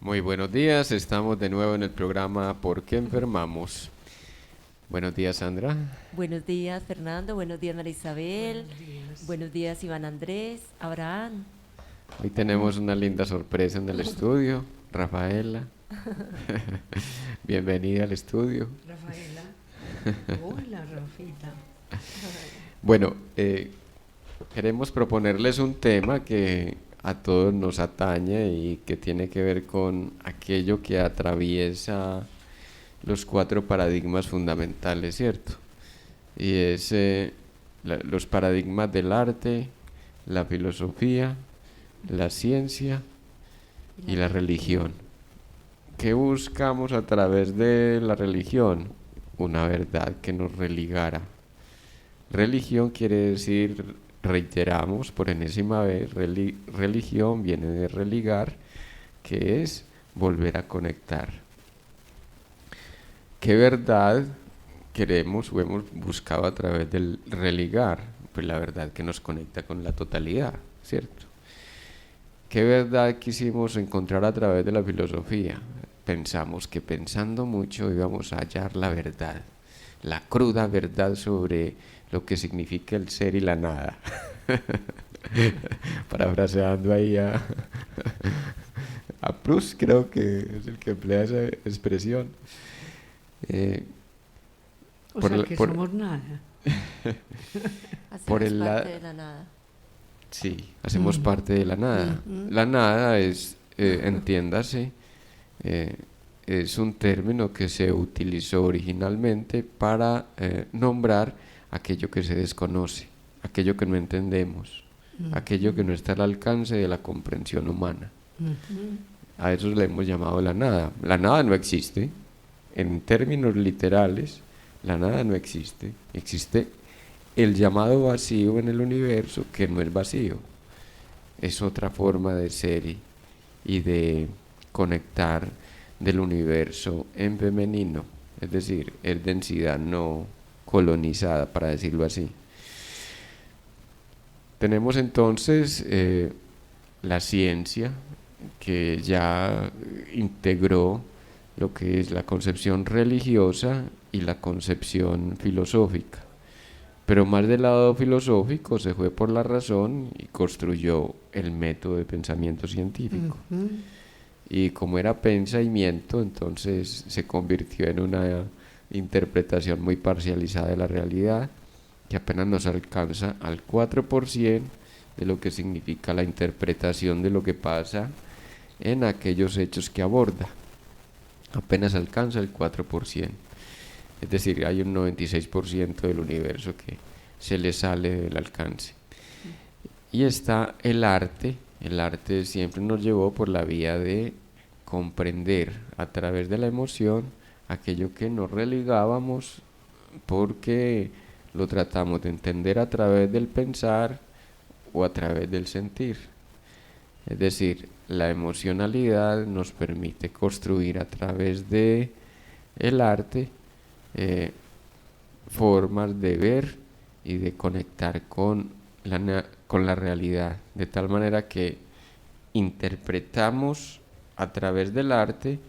Muy buenos días, estamos de nuevo en el programa ¿Por qué enfermamos? Buenos días, Sandra. Buenos días, Fernando. Buenos días, María Isabel. Buenos días. Buenos días, Iván Andrés. Abraham. Hoy tenemos una linda sorpresa en el estudio, Rafaela. Bienvenida al estudio. Rafaela. Hola, Rafita. Bueno, queremos proponerles un tema que a todos nos atañe y que tiene que ver con aquello que atraviesa los cuatro paradigmas fundamentales, ¿cierto? Y es los paradigmas del arte, la filosofía, la ciencia y la religión. ¿Qué buscamos a través de la religión? Una verdad que nos religara. Religión quiere decir, reiteramos por enésima vez, religión viene de religar, que es volver a conectar. ¿Qué verdad queremos o hemos buscado a través del religar? Pues la verdad que nos conecta con la totalidad, ¿cierto? ¿Qué verdad quisimos encontrar a través de la filosofía? Pensamos que pensando mucho íbamos a hallar la verdad, la cruda verdad sobre lo que significa el ser y la nada. Parafraseando ahí a Proust, creo que es el que emplea esa expresión. Eh, O por, sea el, que por, somos nada. por Hacemos el parte lado, de la nada. sí, hacemos parte de la nada. Ujú. La nada es, entiéndase, eh, es un término que se utilizó originalmente para nombrar aquello que se desconoce, aquello que no entendemos, aquello que no está al alcance de la comprensión humana. A eso le hemos llamado la nada. La nada no existe. En términos literales, la nada no existe. Existe el llamado vacío en el universo, que no es vacío. Es otra forma de ser y de conectar del universo en femenino. Es decir, es densidad no colonizada, para decirlo así. Tenemos entonces la ciencia, que ya integró lo que es la concepción religiosa y la concepción filosófica. Pero más del lado filosófico se fue por la razón y construyó el método de pensamiento científico. Y como era pensamiento, entonces se convirtió en una interpretación muy parcializada de la realidad, que apenas nos alcanza al 4% de lo que significa la interpretación de lo que pasa en aquellos hechos que aborda. Apenas alcanza el 4%. Es decir, hay un 96% del universo que se le sale del alcance. Y está el arte. El arte siempre nos llevó por la vía de comprender a través de la emoción aquello que nos religábamos, porque lo tratamos de entender a través del pensar o a través del sentir. Es decir, la emocionalidad nos permite construir a través de el arte eh, formas de ver y de conectar con la realidad, de tal manera que interpretamos a través del arte,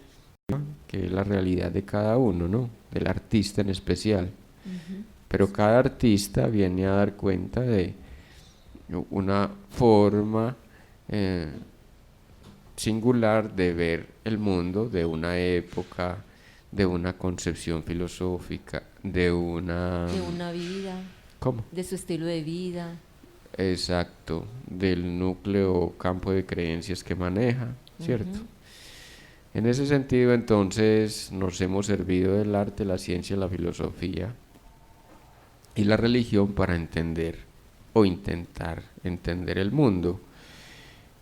que es la realidad de cada uno, ¿no? Del artista en especial. Pero cada artista viene a dar cuenta de una forma eh, singular de ver el mundo, de una época, de una concepción filosófica, de una... De una vida, ¿Cómo? de su estilo de vida. Exacto, del núcleo campo de creencias que maneja, ¿cierto? Ujú. En ese sentido, entonces, nos hemos servido del arte, la ciencia, la filosofía y la religión para entender o intentar entender el mundo.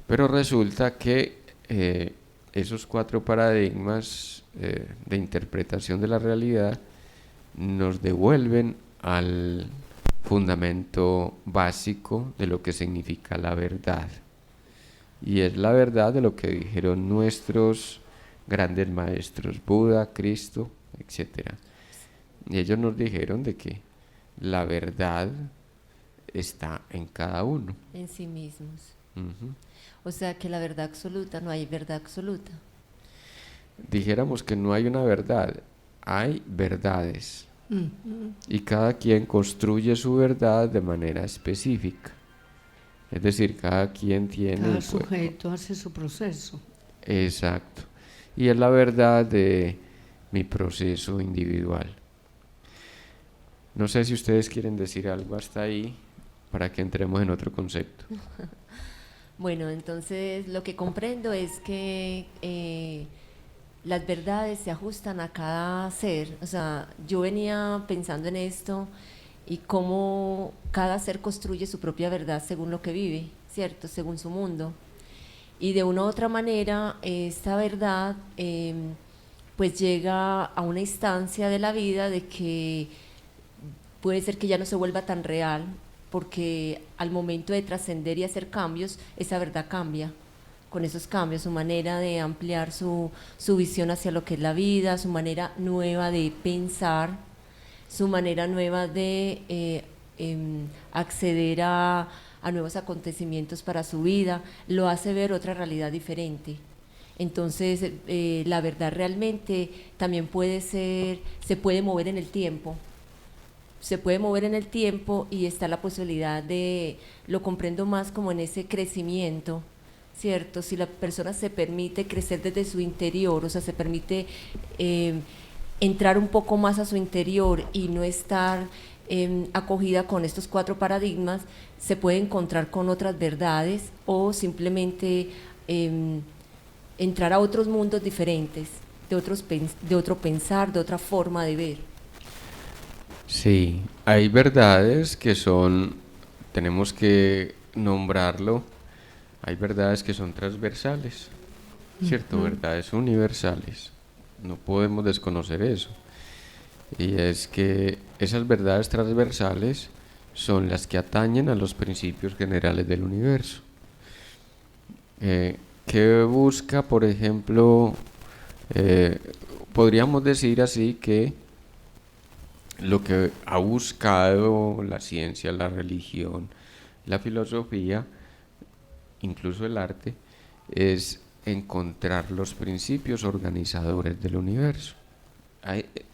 Pero resulta que esos cuatro paradigmas de interpretación de la realidad nos devuelven al fundamento básico de lo que significa la verdad. Y es la verdad de lo que dijeron nuestros grandes maestros, Buda, Cristo, etcétera. Y ellos nos dijeron de que la verdad está en cada uno. En sí mismos. Ujú. O sea que la verdad absoluta, no hay verdad absoluta. dijéramos que no hay una verdad, hay verdades. Ujú. Y cada quien construye su verdad de manera específica. Es decir, cada quien tiene... Cada sujeto hace su proceso. Exacto. Y es la verdad de mi proceso individual. No sé si ustedes quieren decir algo hasta ahí para que entremos en otro concepto. Bueno, entonces lo que comprendo es que las verdades se ajustan a cada ser. O sea, yo venía pensando en esto y cómo cada ser construye su propia verdad según lo que vive, ¿cierto? Según su mundo. Y de una u otra manera, esta verdad pues llega a una instancia de la vida de que puede ser que ya no se vuelva tan real, porque al momento de trascender y hacer cambios, esa verdad cambia. Con esos cambios, su manera de ampliar su visión hacia lo que es la vida, su manera nueva de pensar, su manera nueva de acceder a nuevos acontecimientos para su vida, lo hace ver otra realidad diferente. Entonces, la verdad realmente también puede ser, se puede mover en el tiempo. Se puede mover en el tiempo y está la posibilidad de, lo comprendo más como en ese crecimiento, ¿cierto? Si la persona se permite crecer desde su interior, o sea, se permite entrar un poco más a su interior y no estar acogida con estos 4 paradigmas, se puede encontrar con otras verdades o simplemente entrar a otros mundos diferentes, de otro pensar, de otra forma de ver. Sí, hay verdades que son, tenemos que nombrarlo, hay verdades que son transversales, ¿cierto? Verdades universales, no podemos desconocer eso. Y es que esas verdades transversales son las que atañen a los principios generales del universo. ¿Qué busca, por ejemplo, podríamos decir así que lo que ha buscado la ciencia, la religión, la filosofía, incluso el arte, es encontrar los principios organizadores del universo.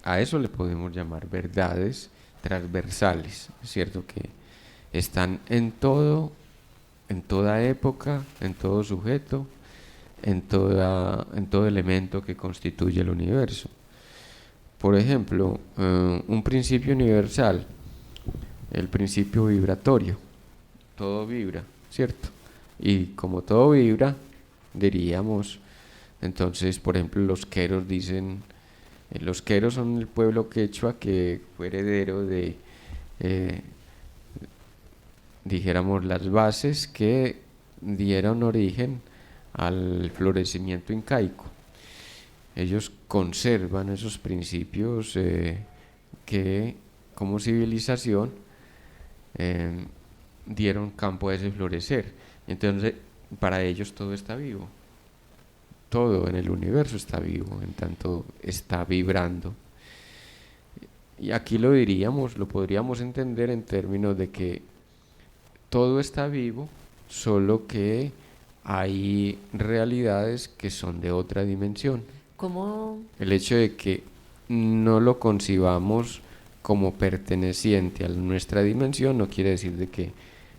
A eso le podemos llamar verdades transversales, es cierto que están en todo, en toda época, en todo sujeto, en todo elemento que constituye el universo. Por ejemplo, un principio universal, el principio vibratorio, todo vibra, ¿cierto? Y como todo vibra, diríamos, entonces, por ejemplo, los queros dicen, los queros son el pueblo quechua que fue heredero de, dijéramos, las bases que dieron origen al florecimiento incaico. Ellos conservan esos principios que como civilización dieron campo a ese florecer. Entonces, para ellos todo está vivo. Todo en el universo está vivo, en tanto está vibrando. Y aquí lo diríamos, lo podríamos entender en términos de que todo está vivo, solo que hay realidades que son de otra dimensión. ¿Cómo? El hecho de que no lo concibamos como perteneciente a nuestra dimensión no quiere decir de que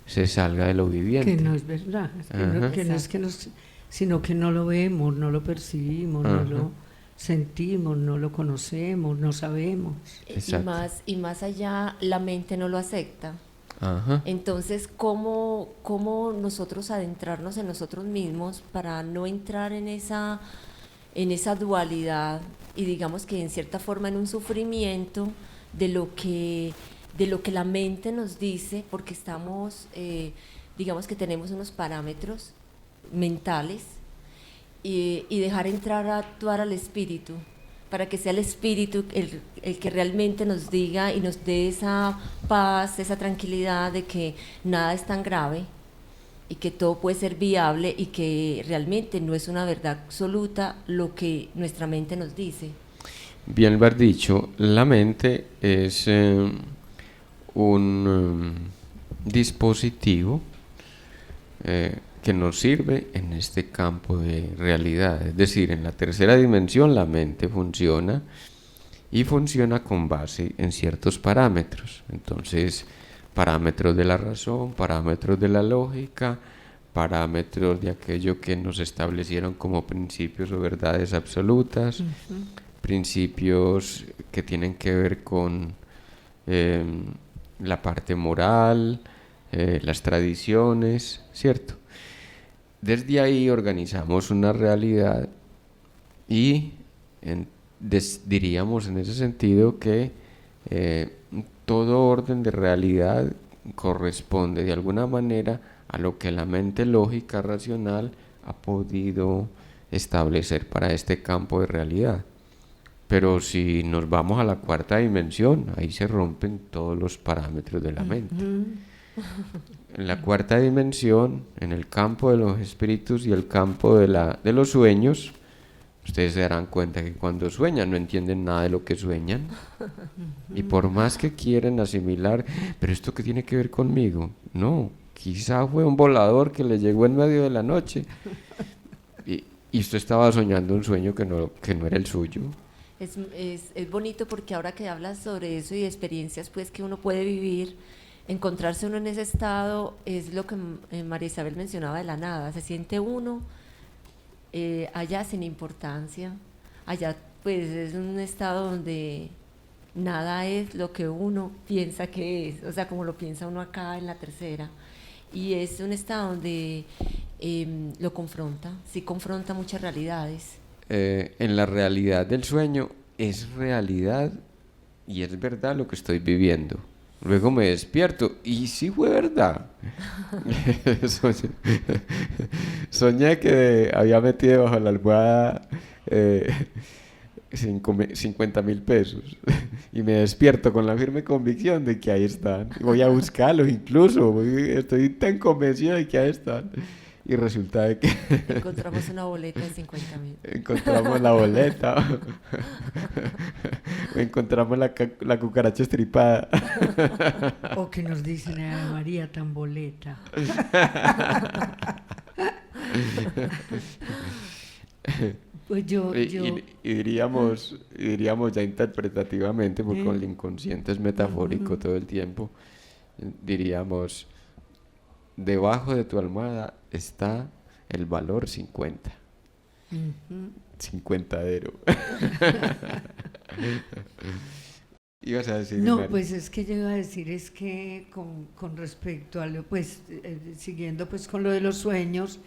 se salga de lo viviente. Que no es verdad, que no es que nos, sino que no lo vemos, no lo percibimos, no lo sentimos, no lo conocemos, no sabemos. Y más allá, la mente no lo acepta. Ajá. Entonces, ¿cómo nosotros adentrarnos en nosotros mismos para no entrar en esa dualidad y digamos que en cierta forma en un sufrimiento de lo que la mente nos dice, porque estamos, digamos que tenemos unos parámetros mentales y dejar entrar a actuar al espíritu, para que sea el espíritu el que realmente nos diga y nos dé esa paz, esa tranquilidad de que nada es tan grave y que todo puede ser viable y que realmente no es una verdad absoluta lo que nuestra mente nos dice. Bien lo has dicho, la mente es un dispositivo que nos sirve en este campo de realidad. Es decir, en la tercera dimensión la mente funciona y funciona con base en ciertos parámetros. Entonces, parámetros de la razón, parámetros de la lógica, parámetros de aquello que nos establecieron como principios o verdades absolutas, principios que tienen que ver con la parte moral, las tradiciones, ¿cierto? Desde ahí organizamos una realidad y diríamos en ese sentido que todo orden de realidad corresponde de alguna manera a lo que la mente lógica racional ha podido establecer para este campo de realidad. Pero si nos vamos a la cuarta dimensión, ahí se rompen todos los parámetros de la mente. En la cuarta dimensión, en el campo de los espíritus y el campo de los sueños, ustedes se darán cuenta que cuando sueñan no entienden nada de lo que sueñan. Y por más que quieren asimilar, pero ¿esto qué tiene que ver conmigo? No, quizá fue un volador que le llegó en medio de la noche. Y usted estaba soñando un sueño que no era el suyo. Es bonito porque ahora que hablas sobre eso y experiencias pues que uno puede vivir, encontrarse uno en ese estado es lo que María Isabel mencionaba de la nada, se siente uno allá sin importancia, allá pues es un estado donde nada es lo que uno piensa que es, o sea, como lo piensa uno acá en la tercera, y es un estado donde lo confronta, sí confronta muchas realidades. En la realidad del sueño es realidad y es verdad lo que estoy viviendo. Luego me despierto y sí fue verdad. Soñé que había metido bajo la almohada 50.000 pesos y me despierto con la firme convicción de que ahí están. Voy a buscarlos incluso, estoy tan convencido de que ahí están. Y resulta de que encontramos una boleta de 50.000. Encontramos la boleta. Encontramos la cucaracha estripada. O que nos dicen a María tan boleta. Pues y diríamos ya interpretativamente, porque con el inconsciente es metafórico todo el tiempo, diríamos: debajo de tu almohada está el valor 50. 50ero. ¿Ibas a decir? No, Mari? Pues es que yo iba a decir es que con respecto a lo, pues siguiendo pues con lo de los sueños,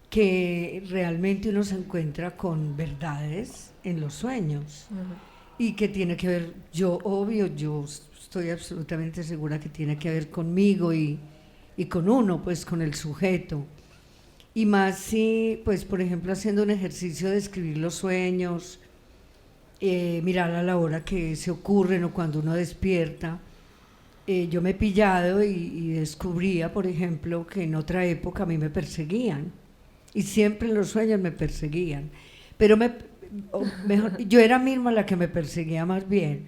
que realmente uno se encuentra con verdades en los sueños. Y que tiene que ver, yo estoy absolutamente segura que tiene que ver conmigo y con uno, pues con el sujeto. Y más si, pues por ejemplo, haciendo un ejercicio de escribir los sueños, mirar a la hora que se ocurren o cuando uno despierta. Yo me he pillado y descubría, por ejemplo, que en otra época a mí me perseguían. Y siempre en los sueños me perseguían. Pero yo era misma la que me perseguía más bien,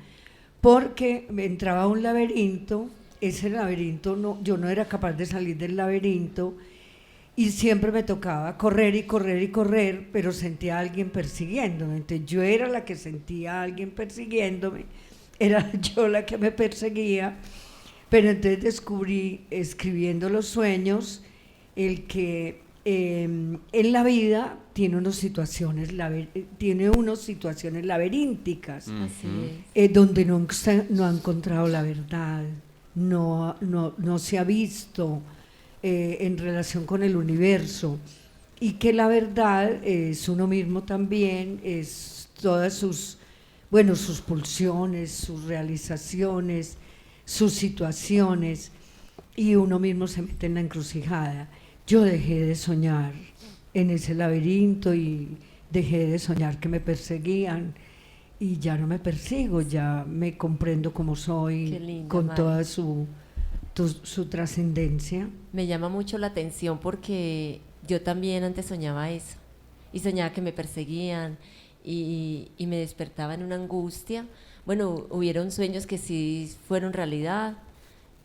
porque me entraba a un laberinto. Ese laberinto, yo no era capaz de salir del laberinto y siempre me tocaba correr y correr y correr, pero sentía a alguien persiguiéndome. Entonces yo era la que sentía a alguien persiguiéndome, era yo la que me perseguía, pero entonces descubrí, escribiendo los sueños, el que en la vida tiene unas situaciones laberínticas, donde no ha encontrado la verdad. No se ha visto en relación con el universo, y que la verdad es uno mismo también, es todas sus pulsiones, sus realizaciones, sus situaciones, y uno mismo se mete en la encrucijada. Yo dejé de soñar en ese laberinto y dejé de soñar que me perseguían. Y ya no me persigo, ya me comprendo como soy, linda, con Mari, toda su trascendencia. Me llama mucho la atención porque yo también antes soñaba eso, y soñaba que me perseguían y me despertaba en una angustia. Bueno, hubieron sueños que sí fueron realidad,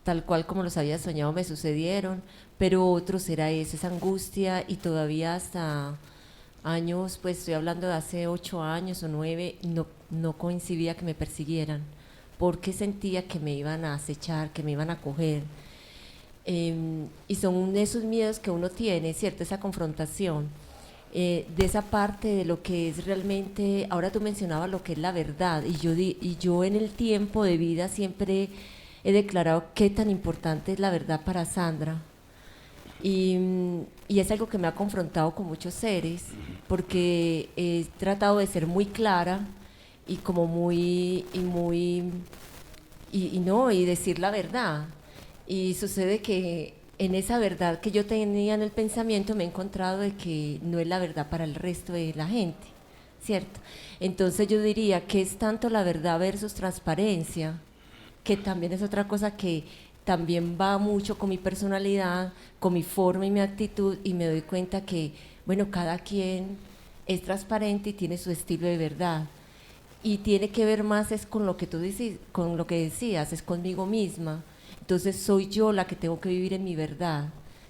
tal cual como los había soñado me sucedieron, pero otros era eso, esa angustia, y todavía hasta años, pues estoy hablando de hace 8 años o 9, no coincidía que me persiguieran, porque sentía que me iban a acechar, que me iban a coger. Y son esos miedos que uno tiene, ¿cierto? Esa confrontación de esa parte de lo que es realmente. Ahora tú mencionabas lo que es la verdad, y yo en el tiempo de vida siempre he declarado qué tan importante es la verdad para Sandra. Y es algo que me ha confrontado con muchos seres, porque he tratado de ser muy clara y como y decir la verdad. Y sucede que en esa verdad que yo tenía en el pensamiento me he encontrado de que no es la verdad para el resto de la gente, ¿cierto? Entonces yo diría que es tanto la verdad versus transparencia, que también es otra cosa que también va mucho con mi personalidad, con mi forma y mi actitud, y me doy cuenta que, bueno, cada quien es transparente y tiene su estilo de verdad. Y tiene que ver más es con lo que tú dices, con lo que decías, es conmigo misma. Entonces soy yo la que tengo que vivir en mi verdad.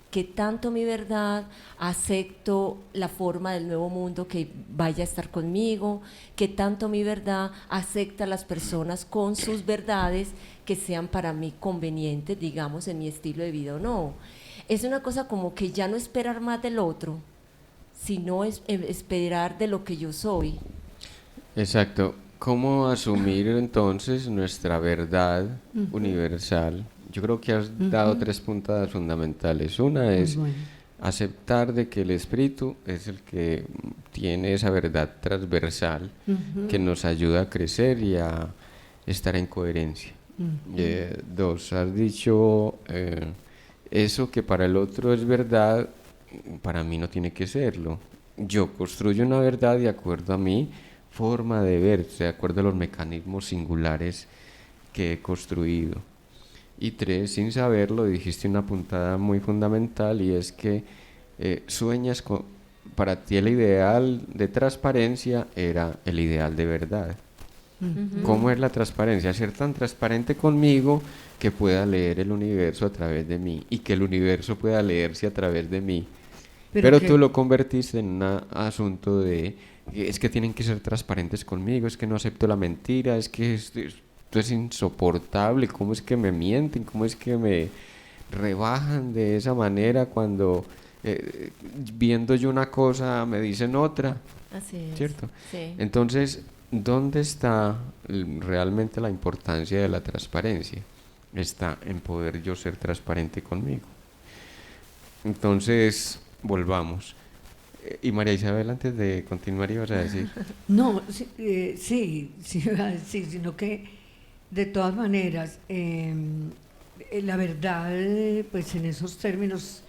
Que tanto mi verdad acepto la forma del nuevo mundo que vaya a estar conmigo, que tanto mi verdad acepta a las personas con sus verdades que sean para mí convenientes, digamos, en mi estilo de vida o no. Es una cosa como que ya no esperar más del otro, sino esperar de lo que yo soy. Exacto. ¿Cómo asumir entonces nuestra verdad universal? Yo creo que has dado 3 puntadas fundamentales. Una es Bueno. aceptar de que el espíritu es el que tiene esa verdad transversal que nos ayuda a crecer y a estar en coherencia. 2, has dicho eso que para el otro es verdad, para mí no tiene que serlo. Yo construyo una verdad de acuerdo a mi forma de ver, de acuerdo a los mecanismos singulares que he construido. Y 3, sin saberlo, dijiste una puntada muy fundamental, y es que sueñas con, para ti el ideal de transparencia era el ideal de verdad. ¿Cómo es la transparencia? Ser tan transparente conmigo que pueda leer el universo a través de mí y que el universo pueda leerse a través de mí. Pero tú lo convertiste en un asunto de es que tienen que ser transparentes conmigo, es que no acepto la mentira, es que esto es insoportable, cómo es que me mienten, cómo es que me rebajan de esa manera cuando viendo yo una cosa me dicen otra. Así es. ¿Cierto? Sí. Entonces, ¿dónde está realmente la importancia de la transparencia? Está en poder yo ser transparente conmigo. Entonces, volvamos. Y María Isabel, antes de continuar, ibas a decir. No, sí, iba a decir, sino que de todas maneras, la verdad, pues en esos términos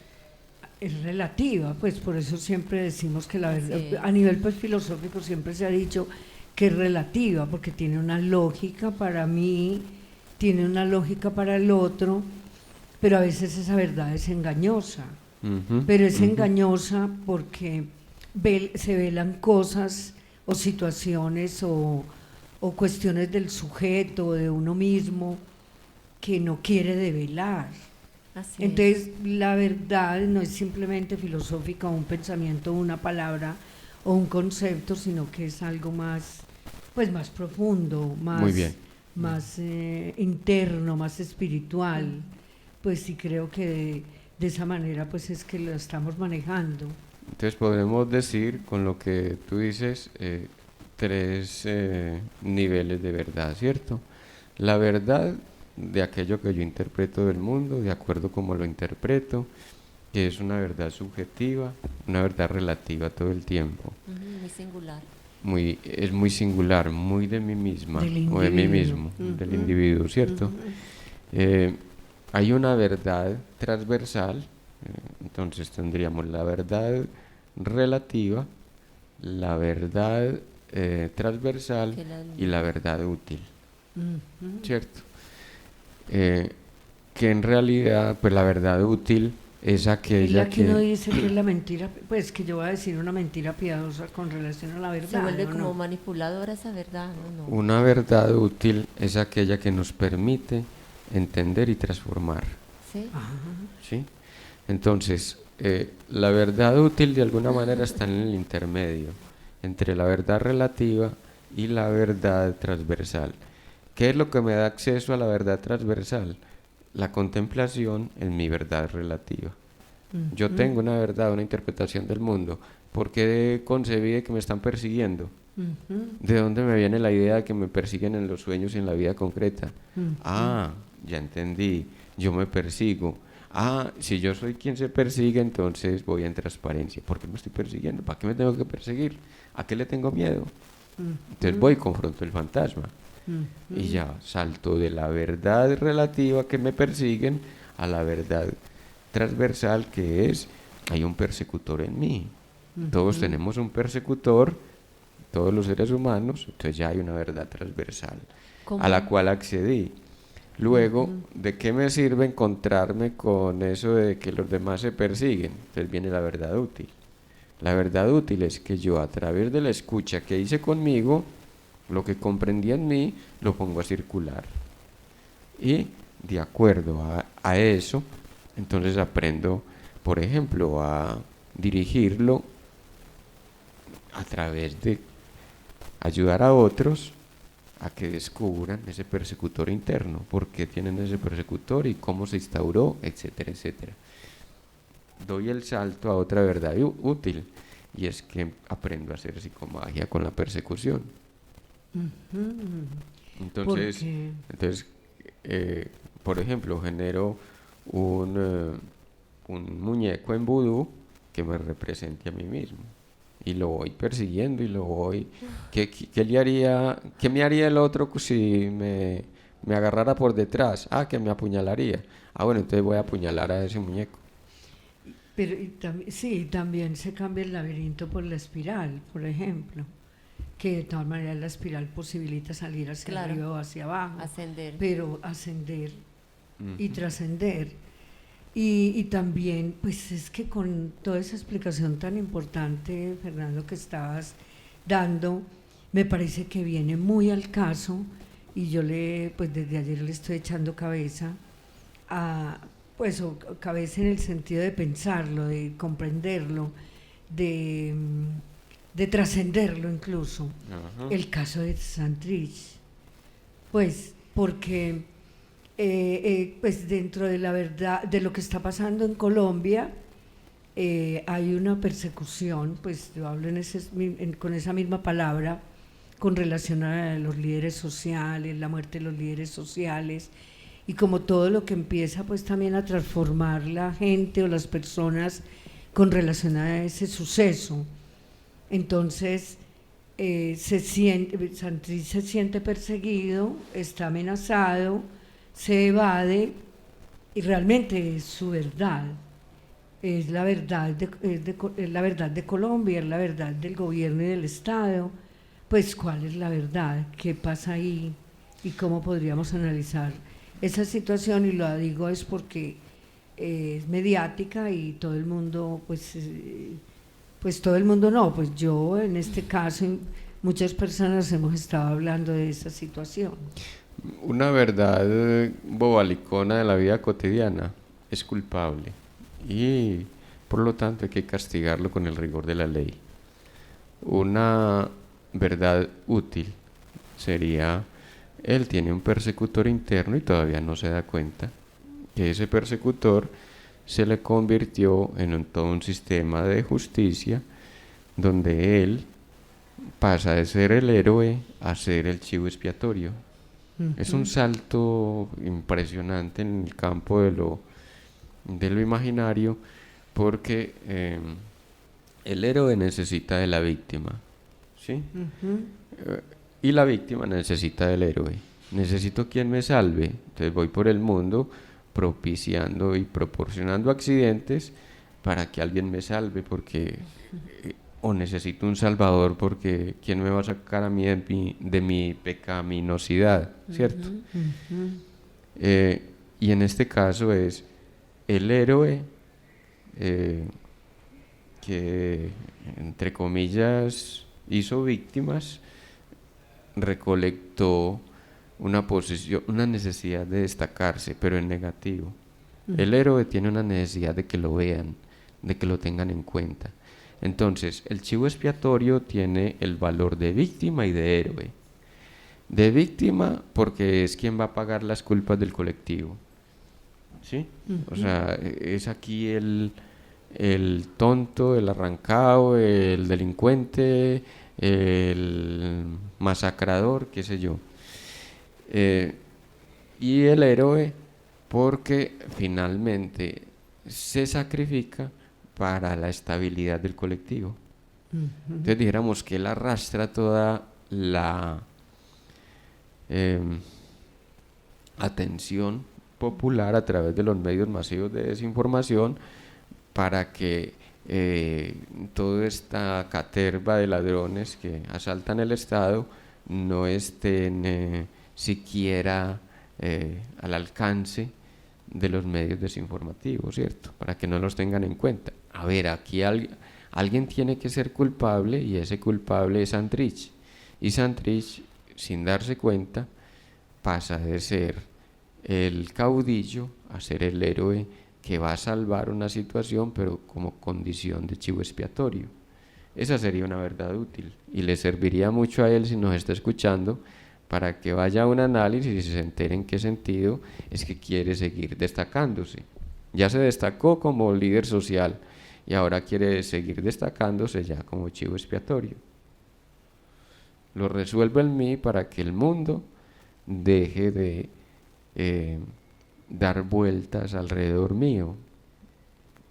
es relativa, pues por eso siempre decimos que la verdad, a nivel pues filosófico siempre se ha dicho que es relativa, porque tiene una lógica para mí, tiene una lógica para el otro, pero a veces esa verdad es engañosa. Pero es engañosa porque se velan cosas o situaciones o cuestiones del sujeto o de uno mismo que no quiere develar. Así Entonces la verdad no es simplemente filosófica, un pensamiento, una palabra o un concepto, sino que es algo más, pues más profundo, más interno, más espiritual. Pues sí, creo que de esa manera pues es que lo estamos manejando. Entonces podremos decir, con lo que tú dices, 3 niveles de verdad, ¿cierto? La verdad de aquello que yo interpreto del mundo, de acuerdo como lo interpreto, que es una verdad subjetiva, una verdad relativa todo el tiempo. Muy singular. Es muy singular, muy de mí misma o de mí mismo, del individuo, ¿cierto? Hay una verdad transversal, entonces tendríamos la verdad relativa, la verdad transversal y la verdad útil, ¿cierto? Que en realidad, pues la verdad útil es aquella que uno dice que es la mentira, pues que yo voy a decir una mentira piadosa con relación a la verdad. Se vuelve como no, manipuladora esa verdad, ¿no? Una verdad útil es aquella que nos permite entender y transformar. ¿Sí? ¿Sí? Entonces, la verdad útil de alguna manera está en el intermedio entre la verdad relativa y la verdad transversal. ¿Qué es lo que me da acceso a la verdad transversal? La contemplación en mi verdad relativa. Yo tengo una verdad, una interpretación del mundo. ¿Por qué concebí de que me están persiguiendo? ¿De dónde me viene la idea de que me persiguen en los sueños y en la vida concreta? Ah, ya entendí, yo me persigo. Ah, si yo soy quien se persigue, entonces voy en transparencia. ¿Por qué me estoy persiguiendo? ¿Para qué me tengo que perseguir? ¿A qué le tengo miedo? Entonces voy y confronto el fantasma. Y ya salto de la verdad relativa que me persiguen a la verdad transversal, que es, hay un persecutor en mí. Todos tenemos un persecutor, todos los seres humanos, entonces ya hay una verdad transversal ¿Cómo? a la cual accedí. Luego, ¿de qué me sirve encontrarme con eso de que los demás se persiguen? Entonces viene la verdad útil. La verdad útil es que yo, a través de la escucha que hice conmigo, lo que comprendí en mí, lo pongo a circular. Y de acuerdo a eso, entonces aprendo, por ejemplo, a dirigirlo a través de ayudar a otros a que descubran ese persecutor interno, por qué tienen ese persecutor y cómo se instauró, etcétera, etcétera. Doy el salto a otra verdad útil, y es que aprendo a hacer psicomagia con la persecución. Entonces, por ejemplo, genero un muñeco en vudú que me represente a mí mismo. Y lo voy persiguiendo y lo voy... ¿Qué le haría, qué me haría el otro si me agarrara por detrás? Ah, que me apuñalaría. Ah, bueno, entonces voy a apuñalar a ese muñeco. Pero sí, también se cambia el laberinto por la espiral, por ejemplo, que de todas maneras la espiral posibilita salir hacia Claro. arriba o hacia abajo, Ascender. pero ascender y trascender. Y también, pues es que con toda esa explicación tan importante, Fernando, que estabas dando, me parece que viene muy al caso, y yo pues desde ayer le estoy echando cabeza pues cabeza en el sentido de pensarlo, de comprenderlo, de trascenderlo incluso. El caso de Santrich, pues porque pues dentro de la verdad de lo que está pasando en Colombia, hay una persecución, pues yo hablo con esa misma palabra, con relación a los líderes sociales, la muerte de los líderes sociales, y como todo lo que empieza pues también a transformar la gente o las personas con relación a ese suceso. Entonces Santrich se siente perseguido, está amenazado, se evade, y realmente es su verdad, es la verdad es la verdad de Colombia, es la verdad del gobierno y del Estado. Pues ¿cuál es la verdad? ¿Qué pasa ahí? ¿Y cómo podríamos analizar esa situación? Y lo digo es porque es mediática y todo el mundo, pues todo el mundo no, pues yo en este caso, muchas personas hemos estado hablando de esa situación. Una verdad bobalicona de la vida cotidiana es culpable y por lo tanto hay que castigarlo con el rigor de la ley. Una verdad útil sería: él tiene un persecutor interno y todavía no se da cuenta que ese persecutor se le convirtió en todo un sistema de justicia donde él pasa de ser el héroe a ser el chivo expiatorio. Es un salto impresionante en el campo de lo imaginario, porque el héroe necesita de la víctima, ¿sí? Y la víctima necesita del héroe. Necesito quien me salve, entonces voy por el mundo propiciando y proporcionando accidentes para que alguien me salve, porque o necesito un salvador, porque ¿quién me va a sacar a mí de mi pecaminosidad? ¿Cierto? Y en este caso es el héroe que, entre comillas, hizo víctimas, recolectó una posición, una necesidad de destacarse, pero en negativo. El héroe tiene una necesidad de que lo vean, de que lo tengan en cuenta. Entonces, el chivo expiatorio tiene el valor de víctima y de héroe. De víctima porque es quien va a pagar las culpas del colectivo, ¿sí? O sea, es aquí el tonto, el arrancado, el delincuente, el masacrador, qué sé yo. Y el héroe porque finalmente se sacrifica para la estabilidad del colectivo. Entonces dijéramos que él arrastra toda la atención popular a través de los medios masivos de desinformación para que toda esta caterva de ladrones que asaltan el Estado no estén siquiera al alcance de los medios desinformativos, ¿cierto? Para que no los tengan en cuenta. A ver, aquí alguien tiene que ser culpable y ese culpable es Santrich. Y Santrich, sin darse cuenta, pasa de ser el caudillo a ser el héroe que va a salvar una situación, pero como condición de chivo expiatorio. Esa sería una verdad útil y le serviría mucho a él, si nos está escuchando, para que vaya a un análisis y se entere en qué sentido es que quiere seguir destacándose. Ya se destacó como líder social y ahora quiere seguir destacándose ya como chivo expiatorio. Lo resuelvo en mí para que el mundo deje de dar vueltas alrededor mío.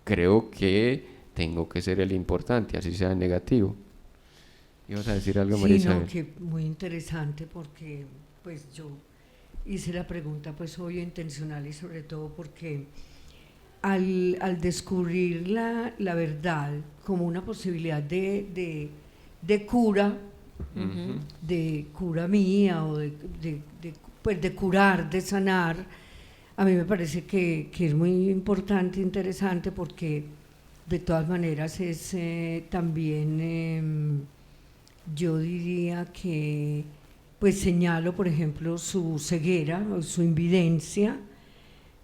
Creo que tengo que ser el importante, así sea negativo. ¿Ibas a decir algo, María Isabel? Sí, no, que muy interesante porque pues yo hice la pregunta pues obvio intencional y sobre todo porque al descubrir la verdad como una posibilidad de cura, de cura mía o pues de curar, de sanar, a mí me parece que es muy importante, interesante porque de todas maneras es también yo diría que pues señalo por ejemplo su ceguera o su invidencia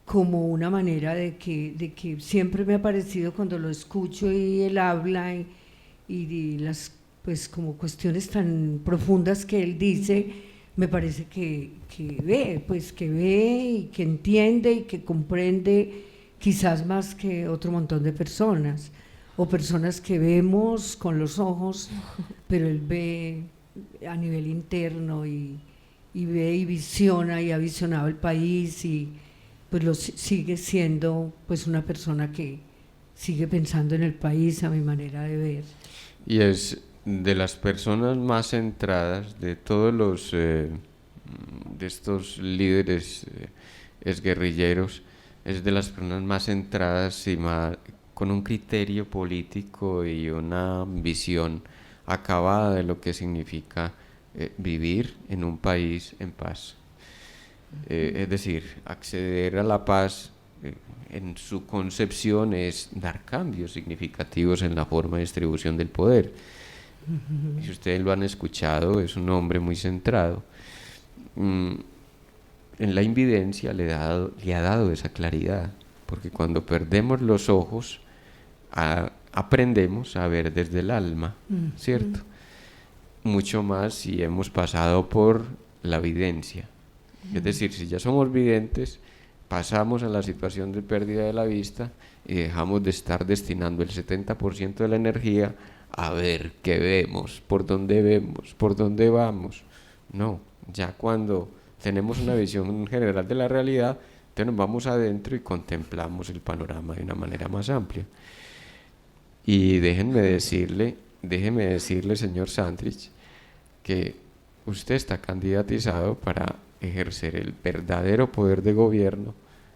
como una manera de que siempre me ha parecido cuando lo escucho y él habla y las pues como cuestiones tan profundas que él dice, me parece que ve y que entiende y que comprende quizás más que otro montón de personas o personas que vemos con los ojos, pero él ve a nivel interno y ve y visiona y ha visionado el país y pues sigue siendo pues una persona que sigue pensando en el país a mi manera de ver. Y es de las personas más centradas de todos los de estos líderes exguerrilleros, es de las personas más centradas y más, con un criterio político y una visión acabada de lo que significa vivir en un país en paz. Es decir, acceder a la paz en su concepción es dar cambios significativos en la forma de distribución del poder. Si ustedes lo han escuchado, es un hombre muy centrado. En la invidencia le ha dado esa claridad, porque cuando perdemos los ojos aprendemos a ver desde el alma, ¿cierto? Mucho más si hemos pasado por la videncia. Es decir, si ya somos videntes, pasamos a la situación de pérdida de la vista y dejamos de estar destinando el 70% de la energía a ver qué vemos, por dónde vamos. No, ya cuando tenemos una visión general de la realidad, entonces nos vamos adentro y contemplamos el panorama de una manera más amplia. Y déjeme decirle, señor Santrich, que usted está candidatizado para ejercer el verdadero poder de gobierno,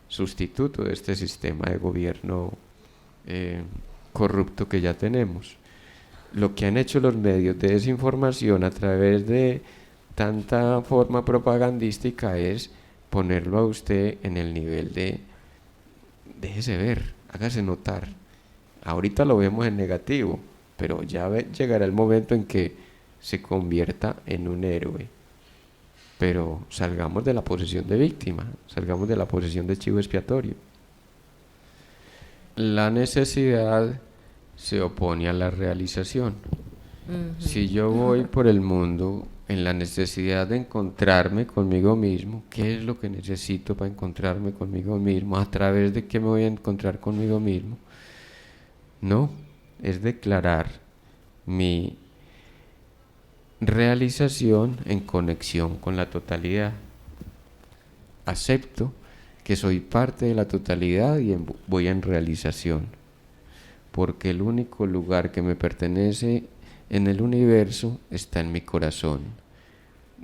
sustituto de este sistema de gobierno corrupto que ya tenemos. Lo que han hecho los medios de desinformación a través de tanta forma propagandística es ponerlo a usted en el nivel de déjese ver, hágase notar. Ahorita lo vemos en negativo, pero ya llegará el momento en que se convierta en un héroe. pero salgamos de la posición de víctima, salgamos de la posición de chivo expiatorio. La necesidad se opone a la realización. Si yo voy por el mundo en la necesidad de encontrarme conmigo mismo, ¿qué es lo que necesito para encontrarme conmigo mismo? ¿A través de qué me voy a encontrar conmigo mismo? No, es declarar mi realización en conexión con la totalidad. Acepto que soy parte de la totalidad y voy en realización, porque el único lugar que me pertenece en el universo está en mi corazón.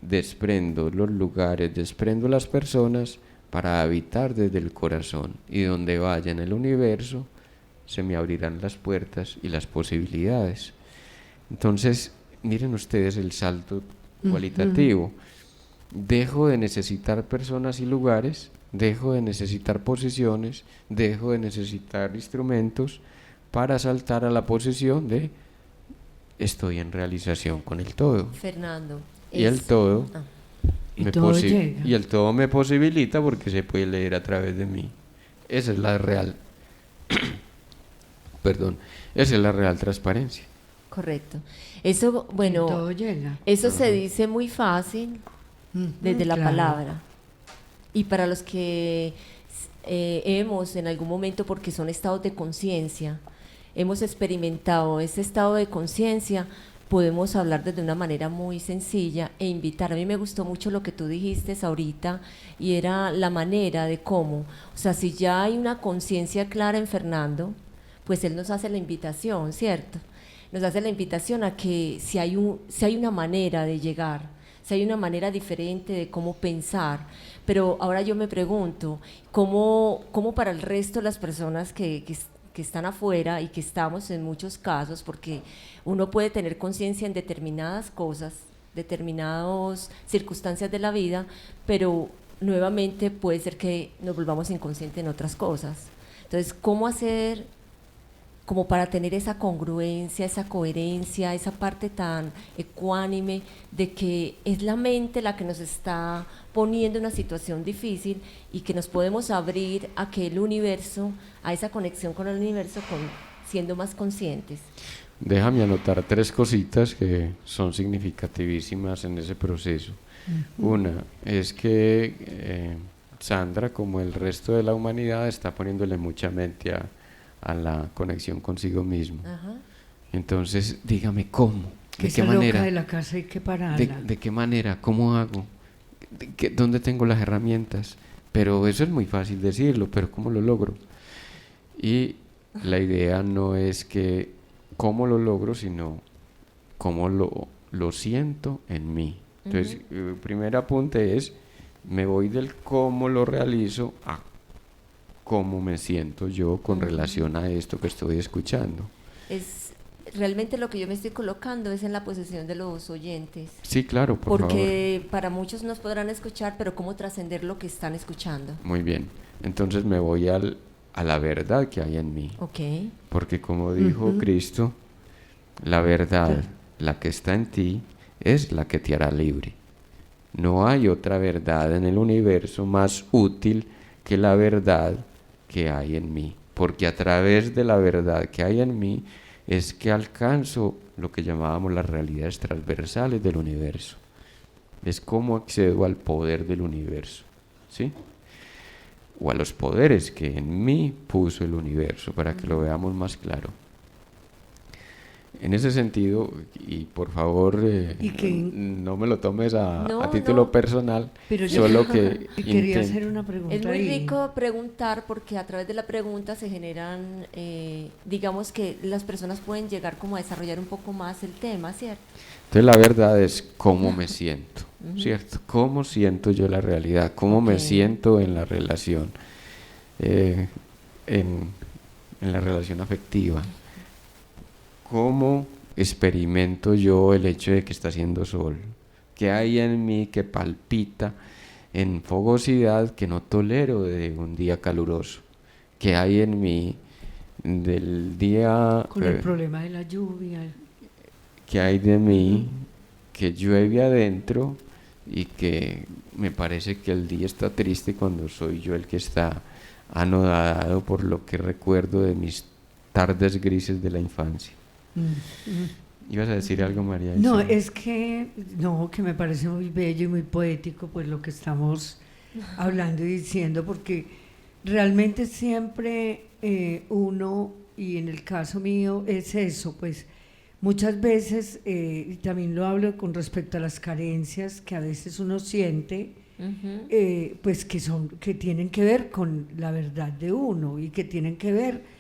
Desprendo los lugares, desprendo las personas para habitar desde el corazón, y donde vaya en el universo se me abrirán las puertas y las posibilidades. Entonces, miren ustedes el salto cualitativo. Dejo de necesitar personas y lugares, dejo de necesitar posiciones, dejo de necesitar instrumentos para saltar a la posición de estoy en realización con el todo. Fernando. Y el todo, Y todo llega. y el todo me posibilita porque se puede leer a través de mí. Esa es la real perdón, esa es la real transparencia. Correcto. Eso, bueno, Todo llega. eso se dice muy fácil desde la Claro. palabra. Y para los que hemos en algún momento, porque son estados de conciencia, hemos experimentado ese estado de conciencia, podemos hablar desde una manera muy sencilla e invitar. A mí me gustó mucho lo que tú dijiste ahorita, y era la manera de cómo, o sea, si ya hay una conciencia clara en Fernando, pues él nos hace la invitación, ¿cierto? Nos hace la invitación a que si hay una manera de llegar, si hay una manera diferente de cómo pensar. Pero ahora yo me pregunto, ¿cómo para el resto de las personas que están afuera y que estamos en muchos casos, porque uno puede tener conciencia en determinadas cosas, determinadas circunstancias de la vida, pero nuevamente puede ser que nos volvamos inconscientes en otras cosas? Entonces, ¿cómo hacer como para tener esa congruencia, esa coherencia, esa parte tan ecuánime de que es la mente la que nos está poniendo en una situación difícil, y que nos podemos abrir a que el universo, a esa conexión con el universo, siendo más conscientes? Déjame anotar 3 cositas que son significativísimas en ese proceso. Una es que Sandra, como el resto de la humanidad, está poniéndole mucha mente a la conexión consigo mismo. Ajá. Entonces, dígame cómo, Que de qué esa manera, loca de la casa hay que pararla. de qué manera, cómo hago, dónde tengo las herramientas. Pero eso es muy fácil decirlo, pero ¿cómo lo logro? Y la idea no es que cómo lo logro, sino cómo lo siento en mí. Entonces, el primer apunte es, me voy del cómo lo realizo a cómo me siento yo con relación a esto que estoy escuchando. Es realmente lo que yo me estoy colocando es en la posición de los oyentes. Sí, claro, por favor. Porque para muchos nos podrán escuchar, pero ¿cómo trascender lo que están escuchando? Muy bien. Entonces me voy a la verdad que hay en mí. Ok. Porque como dijo Cristo, la verdad, la que está en ti, es la que te hará libre. No hay otra verdad en el universo más útil que la verdad que hay en mí, porque a través de la verdad que hay en mí es que alcanzo lo que llamábamos las realidades transversales del universo. Es como accedo al poder del universo, ¿sí? O a los poderes que en mí puso el universo, para que lo veamos más claro. En ese sentido, y por favor, no me lo tomes a título personal, pero yo solo que quería hacer una pregunta. Es muy ahí. rico preguntar, porque a través de la pregunta se generan, digamos que las personas pueden llegar como a desarrollar un poco más el tema, ¿cierto? Entonces la verdad es cómo me siento, ¿cierto? ¿Cómo siento yo la realidad? ¿Cómo me siento en la relación? En la relación afectiva. ¿Cómo experimento yo el hecho de que está haciendo sol? ¿Qué hay en mí que palpita en fogosidad que no tolero de un día caluroso? ¿Qué hay en mí del día... Con el problema de la lluvia. ¿Qué hay de mí que llueve adentro y que me parece que el día está triste cuando soy yo el que está anodado por lo que recuerdo de mis tardes grises de la infancia. ¿Ibas a decir algo, María? No, es que, no, que me parece muy bello y muy poético pues lo que estamos hablando y diciendo, porque realmente siempre uno, y en el caso mío es eso, pues muchas veces, y también lo hablo con respecto a las carencias que a veces uno siente, pues que tienen que ver con la verdad de uno y que tienen que ver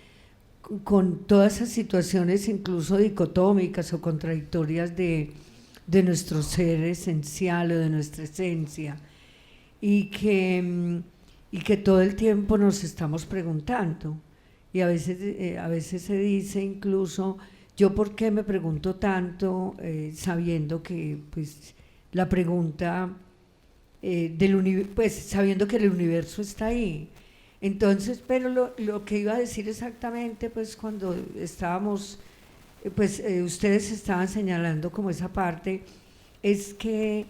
con todas esas situaciones incluso dicotómicas o contradictorias de nuestro ser esencial o de nuestra esencia, y que todo el tiempo nos estamos preguntando, y a veces se dice incluso, yo por qué me pregunto tanto, sabiendo que pues la pregunta pues sabiendo que el universo está ahí. Entonces, pero lo que iba a decir exactamente, pues cuando estábamos, ustedes estaban señalando como esa parte, es que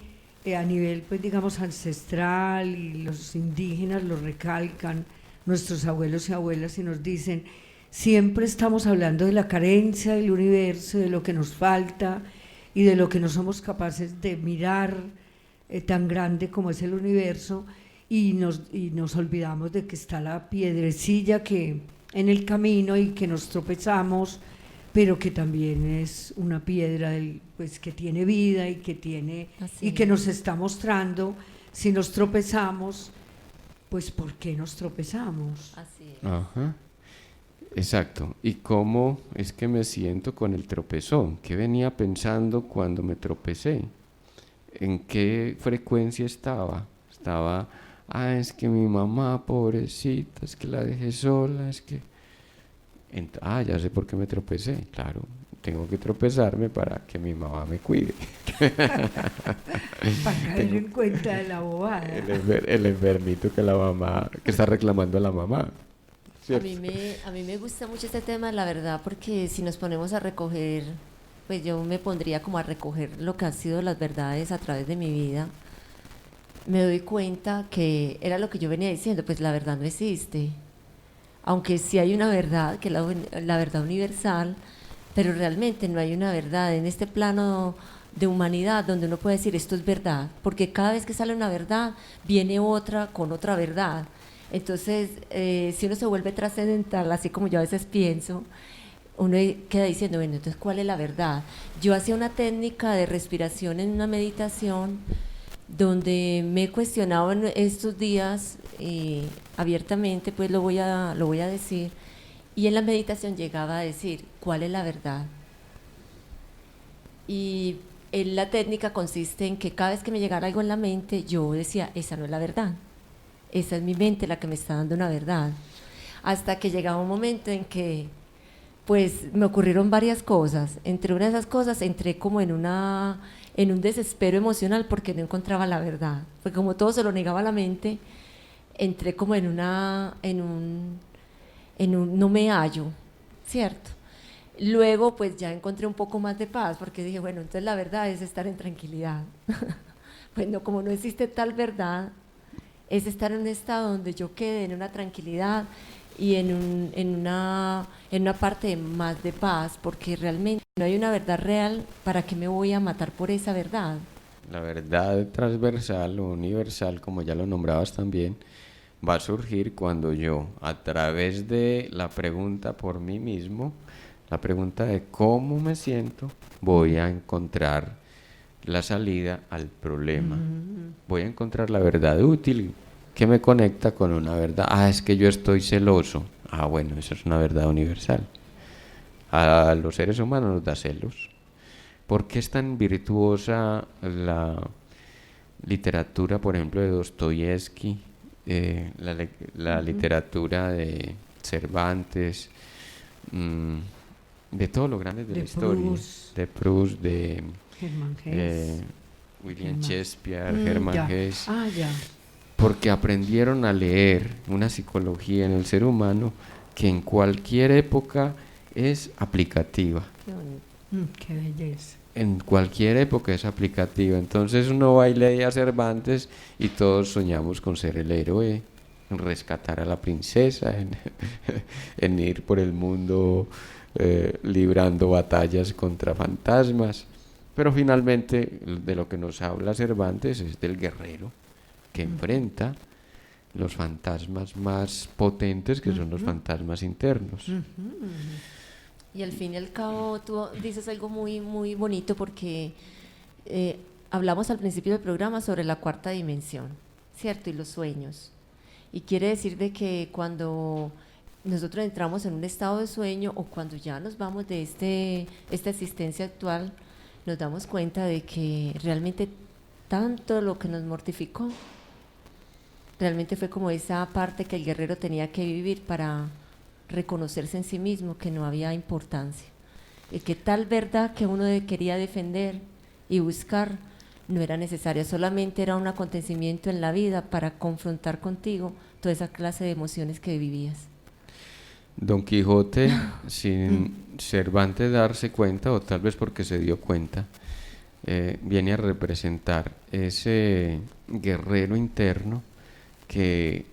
a nivel, pues digamos, ancestral, y los indígenas lo recalcan, nuestros abuelos y abuelas, y nos dicen, siempre estamos hablando de la carencia del universo, de lo que nos falta y de lo que no somos capaces de mirar tan grande como es el universo, y nos olvidamos de que está la piedrecilla que en el camino y que nos tropezamos, pero que también es una piedra pues que tiene vida y que nos está mostrando, si nos tropezamos, pues ¿por qué nos tropezamos? Así es. Ajá. Exacto. ¿Y cómo es que me siento con el tropezón? ¿Qué venía pensando cuando me tropecé? ¿En qué frecuencia estaba? Es que mi mamá, pobrecita, es que la dejé sola, es que... ya sé por qué me tropecé. Claro, tengo que tropezarme para que mi mamá me cuide. Para caer en cuenta de la bobada. El enfermito que está reclamando a la mamá. A mí me gusta mucho este tema, la verdad, porque si nos ponemos a recoger, pues yo me pondría como a recoger lo que han sido las verdades a través de mi vida. Me doy cuenta que era lo que yo venía diciendo, pues la verdad no existe. Aunque sí hay una verdad, que es la verdad universal, pero realmente no hay una verdad en este plano de humanidad donde uno puede decir esto es verdad, porque cada vez que sale una verdad, viene otra con otra verdad. Entonces, si uno se vuelve trascendental, así como yo a veces pienso, uno queda diciendo, bueno, entonces, ¿cuál es la verdad? Yo hacía una técnica de respiración en una meditación donde me he cuestionado en estos días abiertamente, pues lo voy a decir, y en la meditación llegaba a decir, ¿cuál es la verdad? Y la técnica consiste en que cada vez que me llegara algo en la mente, yo decía, esa no es la verdad. Esa es mi mente la que me está dando una verdad. Hasta que llegaba un momento en que pues me ocurrieron varias cosas. Entre una de esas cosas entré como en un desespero emocional porque no encontraba la verdad. Porque como todo se lo negaba a la mente, entré como en un no me hallo, ¿cierto? Luego pues ya encontré un poco más de paz porque dije, bueno, entonces la verdad es estar en tranquilidad. Bueno, como no existe tal verdad, es estar en un estado donde yo quede en una tranquilidad y en una parte más de paz, porque realmente no hay una verdad real. ¿Para qué me voy a matar por esa verdad? La verdad transversal o universal, como ya lo nombrabas también, va a surgir cuando yo, a través de la pregunta por mí mismo, la pregunta de cómo me siento, voy a encontrar la salida al problema. Voy a encontrar la verdad útil que me conecta con una verdad. Es que yo estoy celoso. Bueno, esa es una verdad universal. A los seres humanos nos da celos. ¿Por qué es tan virtuosa la literatura, por ejemplo, de Dostoyevsky, la literatura de Cervantes, de todos los grandes de la historia? De Proust, de Hermann Hesse, William Shakespeare, Hermann Hesse. Ya. Porque aprendieron a leer una psicología en el ser humano que en cualquier época es aplicativa. Qué belleza. en cualquier época es aplicativa. Entonces uno va y lee a Cervantes y todos soñamos con ser el héroe, en rescatar a la princesa, en ir por el mundo librando batallas contra fantasmas. Pero finalmente de lo que nos habla Cervantes es del guerrero que enfrenta los fantasmas más potentes, que son los fantasmas internos. Y al fin y al cabo tú dices algo muy, muy bonito porque hablamos al principio del programa sobre la cuarta dimensión, ¿cierto? Y los sueños. Y quiere decir de que cuando nosotros entramos en un estado de sueño o cuando ya nos vamos de esta existencia actual, nos damos cuenta de que realmente tanto lo que nos mortificó, realmente fue como esa parte que el guerrero tenía que vivir para reconocerse en sí mismo, que no había importancia, y que tal verdad que uno quería defender y buscar no era necesaria, solamente era un acontecimiento en la vida para confrontar contigo toda esa clase de emociones que vivías. Don Quijote, sin Cervantes darse cuenta, o tal vez porque se dio cuenta, viene a representar ese guerrero interno que,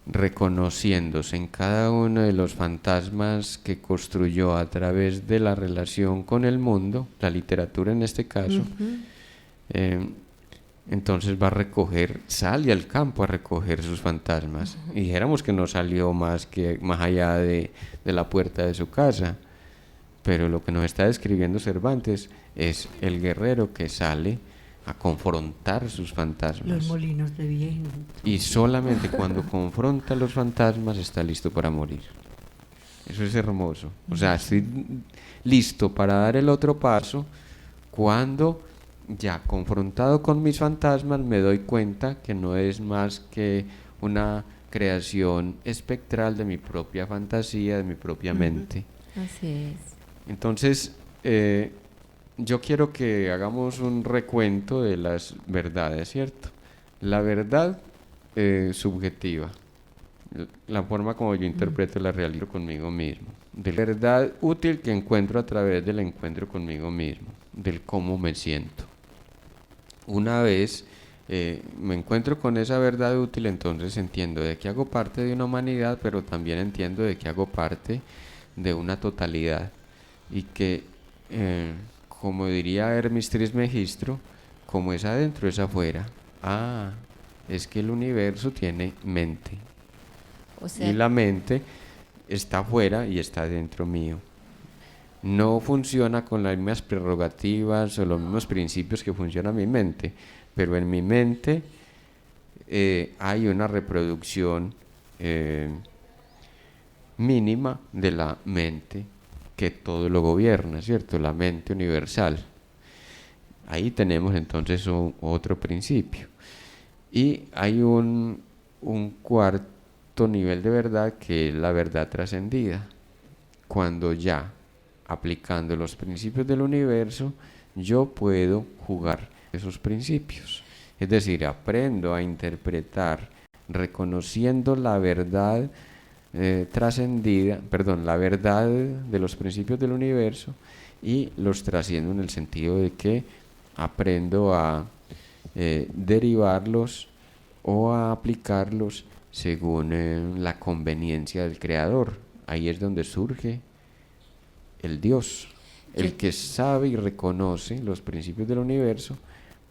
reconociéndose en cada uno de los fantasmas que construyó a través de la relación con el mundo, la literatura en este caso, entonces va a recoger, sale al campo a recoger sus fantasmas. Y dijéramos que no salió más allá de la puerta de su casa, pero lo que nos está describiendo Cervantes es el guerrero que sale a confrontar sus fantasmas. Los molinos de viento. Y solamente cuando confronta los fantasmas está listo para morir. Eso es hermoso. O sea, estoy listo para dar el otro paso cuando, ya confrontado con mis fantasmas, me doy cuenta que no es más que una creación espectral de mi propia fantasía, de mi propia mente. Así es. Entonces, yo quiero que hagamos un recuento de las verdades, ¿cierto? La verdad subjetiva, la forma como yo interpreto la realidad conmigo mismo. De la verdad útil que encuentro a través del encuentro conmigo mismo, del cómo me siento. Una vez me encuentro con esa verdad útil, entonces entiendo de que hago parte de una humanidad, pero también entiendo de que hago parte de una totalidad. Y que, como diría Hermes Trismegisto, como es adentro es afuera. Es que el universo tiene mente. O sea, Y la mente está afuera y está dentro mío. No funciona con las mismas prerrogativas o los mismos principios que funciona mi mente, pero en mi mente hay una reproducción mínima de la mente que todo lo gobierna, ¿cierto? La mente universal. Ahí tenemos entonces otro principio. Y hay un cuarto nivel de verdad, que es la verdad trascendida. Cuando ya, aplicando los principios del universo, yo puedo jugar esos principios. Es decir, aprendo a interpretar, reconociendo la verdad trascendida, la verdad de los principios del universo, y los trasciendo en el sentido de que aprendo a derivarlos o a aplicarlos según la conveniencia del creador. Ahí es donde surge el Dios, el que sabe y reconoce los principios del universo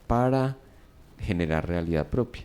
para generar realidad propia.